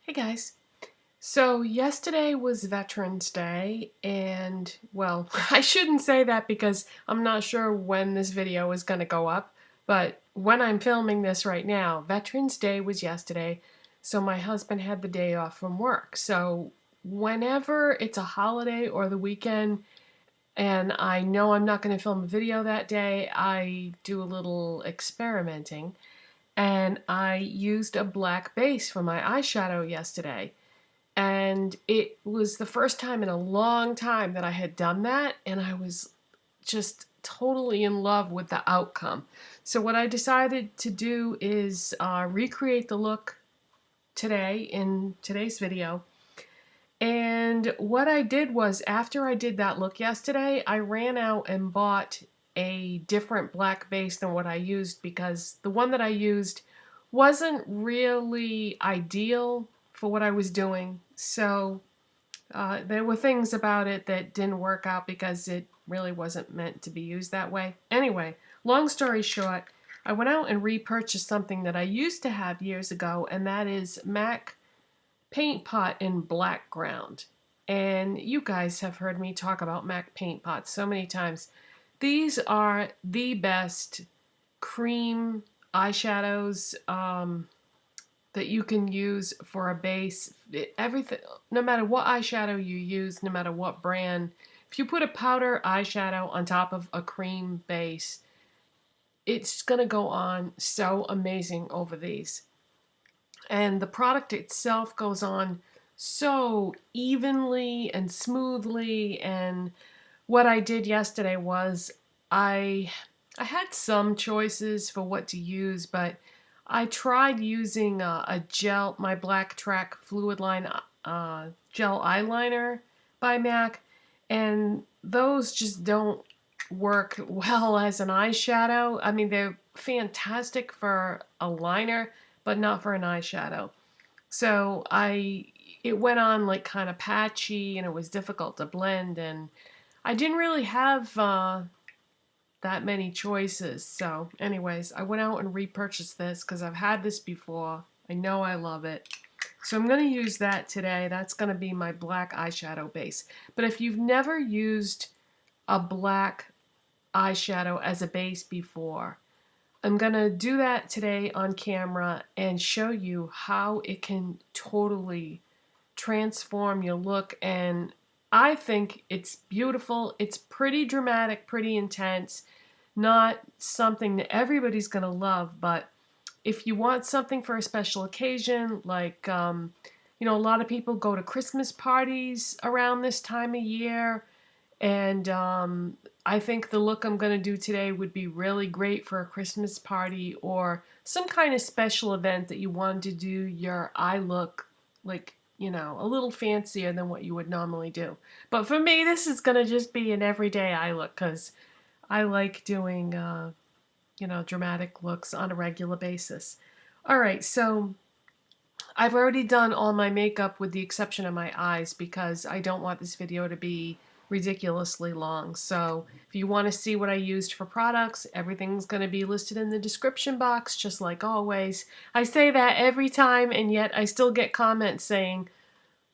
Hey guys. So yesterday was Veterans Day and well, I shouldn't say that because I'm not sure when this video is going to go up, but when I'm filming this right now, Veterans Day was yesterday, so my husband had the day off from work. So whenever it's a holiday or the weekend and I know I'm not going to film a video that day, I do a little experimenting. And I used a black base for my eyeshadow yesterday. And it was the first time in a long time that I had done that, and I was just totally in love with the outcome. So what I decided to do is recreate the look today in today's video. And what I did was, after I did that look yesterday, I ran out and bought a different black base than what I used because the one that I used wasn't really ideal for what I was doing. So there were things about it that didn't work out because it really wasn't meant to be used that way. Anyway, long story short, I went out and repurchased something that I used to have years ago, and that is MAC Paint Pot in Blackground. And you guys have heard me talk about MAC Paint Pots so many times. These are the best cream eyeshadows that you can use for a base. Everything, no matter what eyeshadow you use, no matter what brand, if you put a powder eyeshadow on top of a cream base, it's going to go on so amazing over these. And the product itself goes on so evenly and smoothly. And what I did yesterday was I had some choices for what to use, but I tried using a gel, my Blacktrack Fluidline gel eyeliner by MAC, and those just don't work well as an eyeshadow. I mean, they're fantastic for a liner, but not for an eyeshadow. So it went on like kind of patchy, and it was difficult to blend, and I didn't really have that many choices. So anyways, I went out and repurchased this because I've had this before. I know I love it. So I'm going to use that today. That's going to be my black eyeshadow base. But if you've never used a black eyeshadow as a base before, I'm going to do that today on camera and show you how it can totally transform your look. And I think it's beautiful. It's pretty dramatic, pretty intense. Not something that everybody's going to love, but if you want something for a special occasion, like, you know, a lot of people go to Christmas parties around this time of year, and I think the look I'm going to do today would be really great for a Christmas party or some kind of special event that you wanted to do your eye look like, you know, a little fancier than what you would normally do. But for me, this is going to just be an everyday eye look because I like doing, you know, dramatic looks on a regular basis. All right, so I've already done all my makeup with the exception of my eyes because I don't want this video to be ridiculously long. So if you want to see what I used for products, everything's going to be listed in the description box, just like always. I say that every time, and yet I still get comments saying,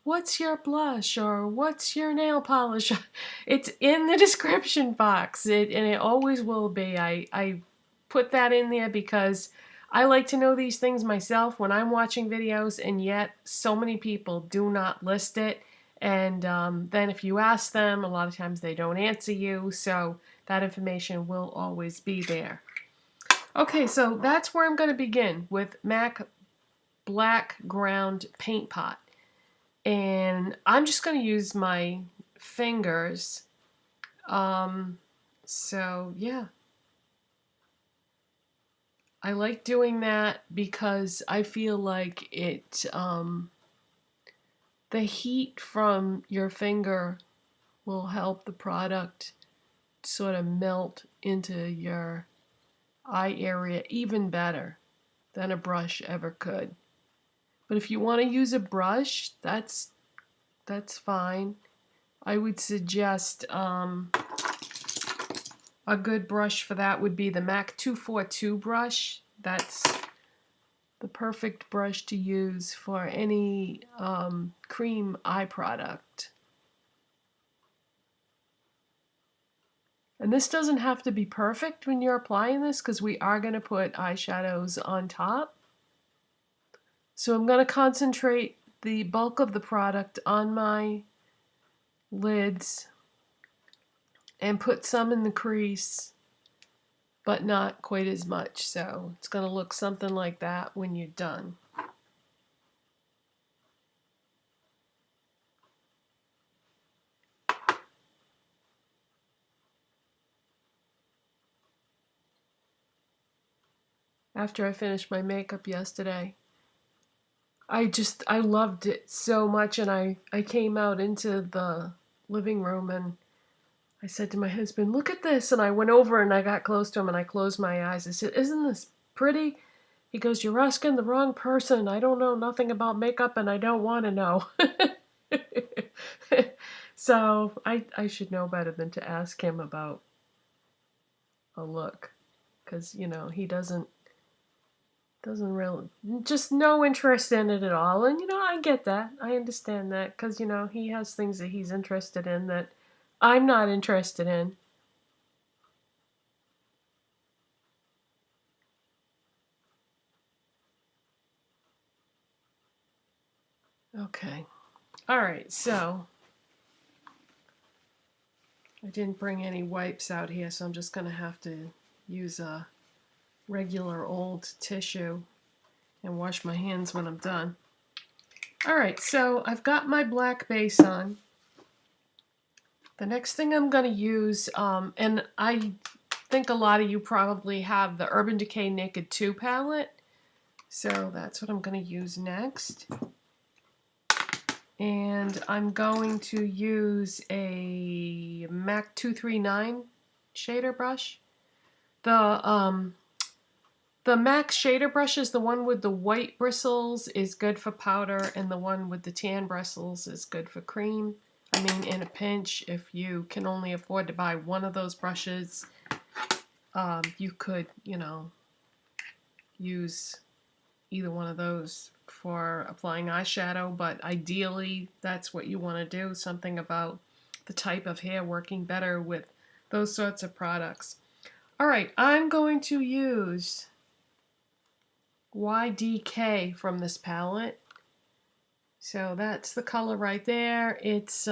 "What's your blush?" or "What's your nail polish?" It's in the description box, and it always will be. I put that in there because I like to know these things myself when I'm watching videos, and yet so many people do not list it. And then if you ask them, a lot of times they don't answer you, so that information will always be there. Okay, so that's where I'm going to begin with MAC Blackground Paint Pot. And I'm just going to use my fingers. So yeah. I like doing that because I feel like it, the heat from your finger will help the product sort of melt into your eye area even better than a brush ever could. But if you want to use a brush, that's fine. I would suggest a good brush for that would be the MAC 242 brush. That's the perfect brush to use for any cream eye product. And this doesn't have to be perfect when you're applying this because we are going to put eyeshadows on top. So I'm going to concentrate the bulk of the product on my lids and put some in the crease, but not quite as much. So it's going to look something like that when you're done. After I finished my makeup yesterday, I loved it so much, and I came out into the living room and I said to my husband, look at this, and I went over and I got close to him and I closed my eyes. I said, isn't this pretty? He goes, you're asking the wrong person. I don't know nothing about makeup and I don't want to know. So I should know better than to ask him about a look, because you know he doesn't really, just no interest in it at all. And you know, I get that, I understand that, because you know he has things that he's interested in that I'm not interested in. Okay, all right, so I didn't bring any wipes out here, so I'm just gonna have to use a regular old tissue and wash my hands when I'm done. Alright, so I've got my black base on. The next thing I'm going to use, and I think a lot of you probably have the Urban Decay Naked 2 palette, so that's what I'm going to use next. And I'm going to use a MAC 239 shader brush. The MAC shader brush is the one with the white bristles is good for powder, and the one with the tan bristles is good for cream. I mean, in a pinch, if you can only afford to buy one of those brushes, you could, you know, use either one of those for applying eyeshadow, but ideally that's what you want to do, something about the type of hair working better with those sorts of products. Alright, I'm going to use YDK from this palette. So that's the color right there. It's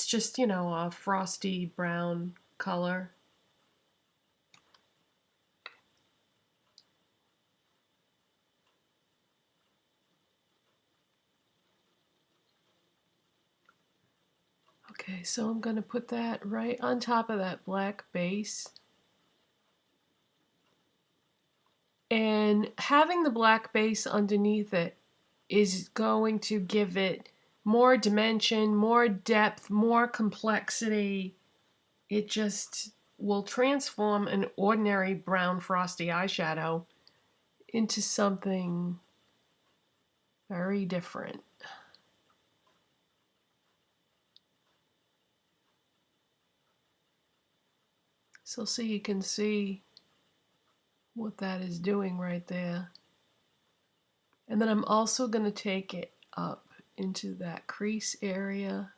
just, you know, a frosty brown color. Okay, so I'm going to put that right on top of that black base. And having the black base underneath it is going to give it more dimension, more depth, more complexity. It just will transform an ordinary brown frosty eyeshadow into something very different. So you can see what that is doing right there. And then I'm also going to take it up into that crease area.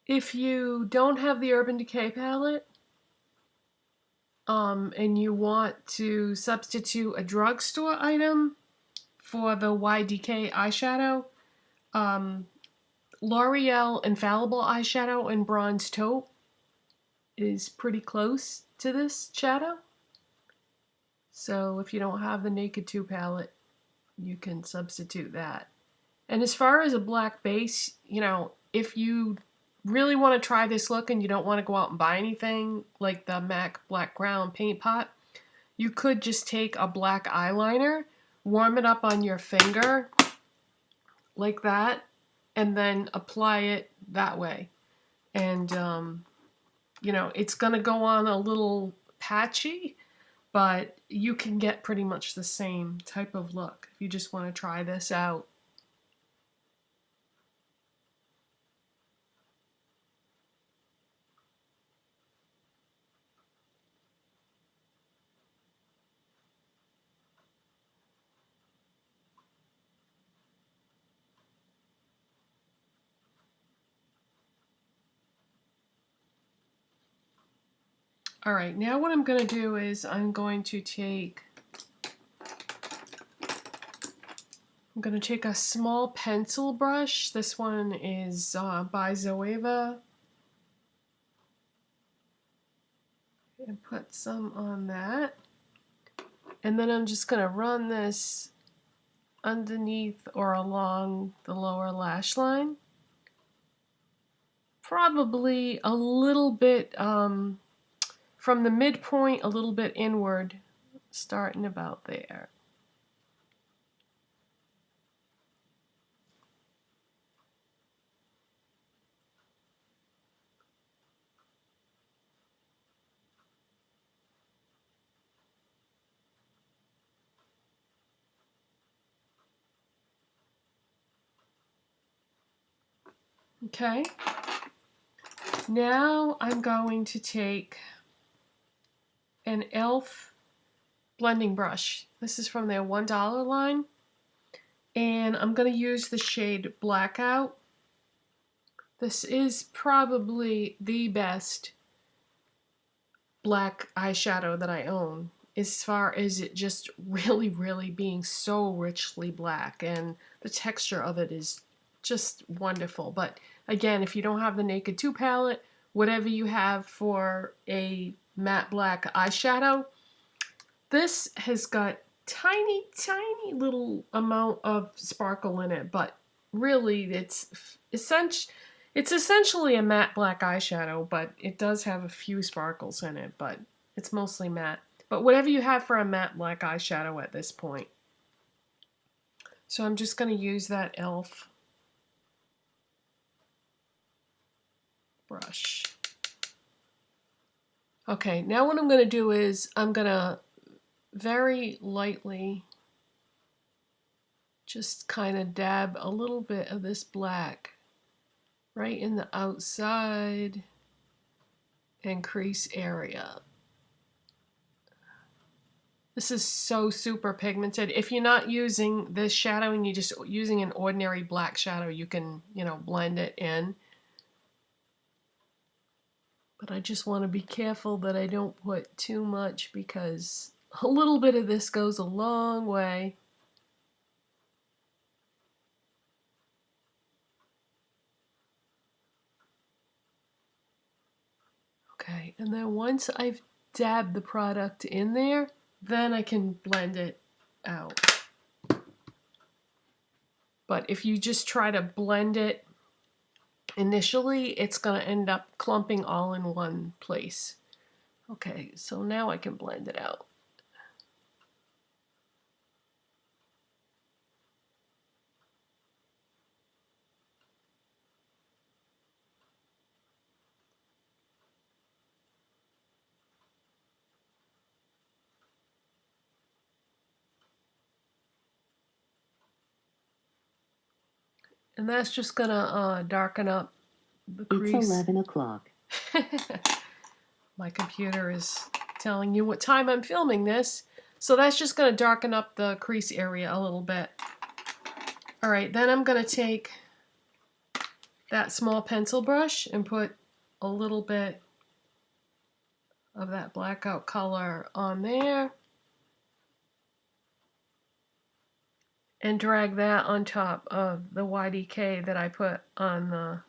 If you don't have the Urban Decay palette, and you want to substitute a drugstore item for the YDK eyeshadow, L'Oreal Infallible Eyeshadow in Bronze Taupe is pretty close to this shadow. So if you don't have the Naked 2 palette, you can substitute that. And as far as a black base, you know, if you really want to try this look and you don't want to go out and buy anything like the MAC Blackground Paint Pot, you could just take a black eyeliner, warm it up on your finger like that, and then apply it that way. And, you know, it's going to go on a little patchy, but you can get pretty much the same type of look if you just want to try this out. All right, now what I'm going to do is I'm going to take a small pencil brush. This one is by Zoeva. And put some on that. And then I'm just going to run this underneath or along the lower lash line. Probably a little bit from the midpoint, a little bit inward, starting about there. Okay, now I'm going to take an e.l.f. blending brush. This is from their $1 line, and I'm going to use the shade Blackout. This is probably the best black eyeshadow that I own, as far as it just really being so richly black, and the texture of it is just wonderful. But again, if you don't have the Naked 2 palette, whatever you have for a matte black eyeshadow, this has got tiny little amount of sparkle in it, but really it's essentially a matte black eyeshadow, but it does have a few sparkles in it, but it's mostly matte. But whatever you have for a matte black eyeshadow at this point. So I'm just going to use that e.l.f. brush. Okay, now what I'm going to do is I'm going to very lightly just kind of dab a little bit of this black right in the outside and crease area. This is so super pigmented. If you're not using this shadow and you're just using an ordinary black shadow, you can, you know, blend it in. But I just want to be careful that I don't put too much, because a little bit of this goes a long way. Okay, and then once I've dabbed the product in there, then I can blend it out. But if you just try to blend it initially, it's going to end up clumping all in one place. Okay, so now I can blend it out. And that's just gonna darken up the crease. It's 11 o'clock. My computer is telling you what time I'm filming this. So that's just gonna darken up the crease area a little bit. All right, then I'm gonna take that small pencil brush and put a little bit of that blackout color on there. And drag that on top of the YDK that I put on the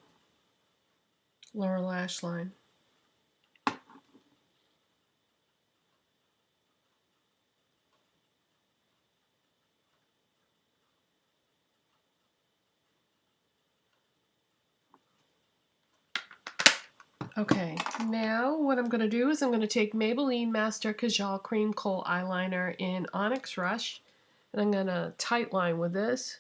lower lash line. Okay, now what I'm going to do is I'm going to take Maybelline Master Kajal Cream Kohl Eyeliner in Onyx Rush, and I'm going to tightline with this.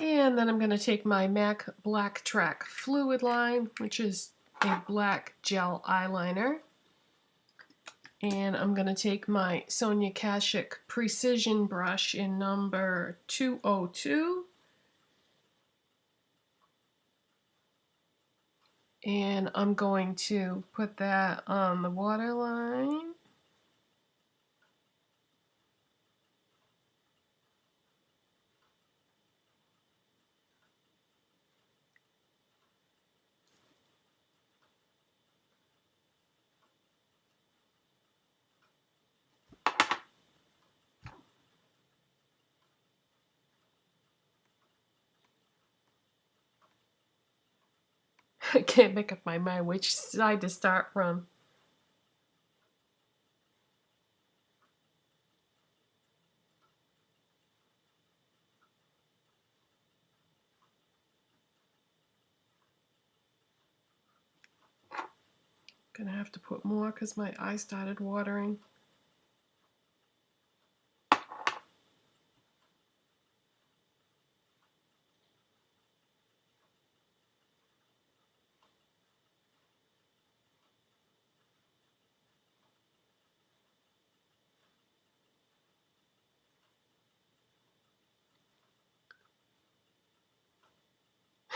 And then I'm going to take my MAC Blacktrack Fluidline, which is a black gel eyeliner. And I'm going to take my Sonia Kashuk Precision brush in number 202. And I'm going to put that on the waterline. I can't make up my mind which side to start from. Gonna have to put more because my eye started watering.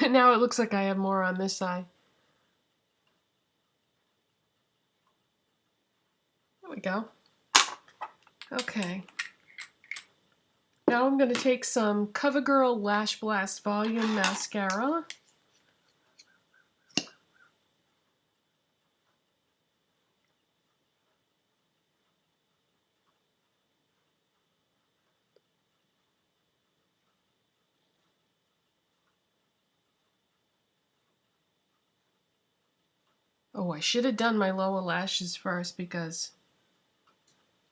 Now it looks like I have more on this side. There we go. Okay. Now I'm going to take some CoverGirl Lashblast Volume Mascara. Oh, I should have done my lower lashes first because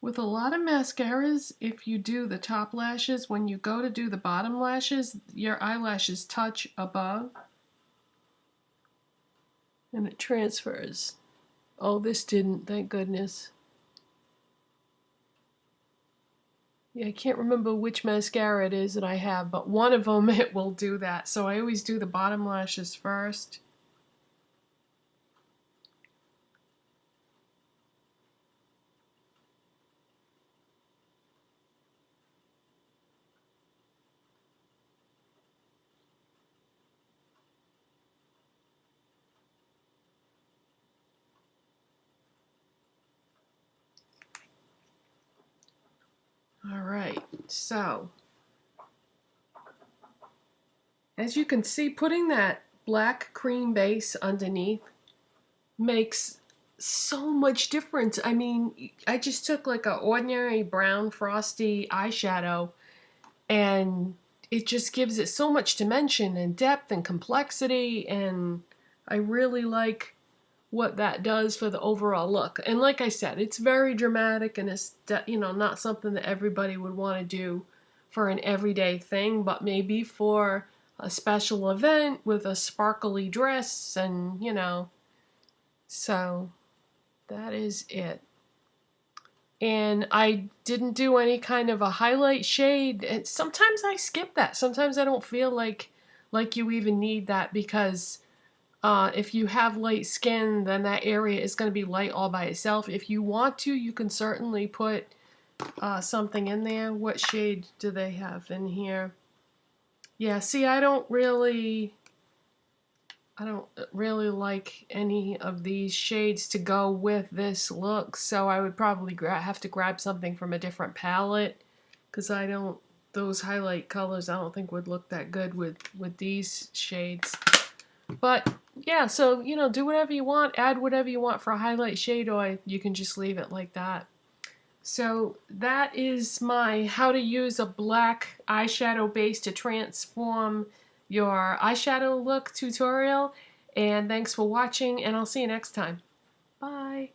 with a lot of mascaras, if you do the top lashes, when you go to do the bottom lashes, your eyelashes touch above and it transfers. Oh, this didn't, thank goodness. Yeah, I can't remember which mascara it is that I have, but one of them it will do that. So I always do the bottom lashes first. Alright, so as you can see, putting that black cream base underneath makes so much difference. I mean, I just took like an ordinary brown frosty eyeshadow and it just gives it so much dimension and depth and complexity, and I really like what that does for the overall look. And like I said, it's very dramatic and it's not something that everybody would want to do for an everyday thing, but maybe for a special event with a sparkly dress and so that is it. And I didn't do any kind of a highlight shade. And sometimes I skip that. Sometimes I don't feel like you even need that because if you have light skin, then that area is going to be light all by itself. If you want to, you can certainly put something in there. What shade do they have in here? Yeah, see, I don't really like any of these shades to go with this look, so I would probably have to grab something from a different palette because those highlight colors I don't think would look that good with these shades. But yeah, so do whatever you want, add whatever you want for a highlight shade, or you can just leave it like that. So that is my how to use a black eyeshadow base to transform your eyeshadow look tutorial. And thanks for watching, and I'll see you next time. Bye.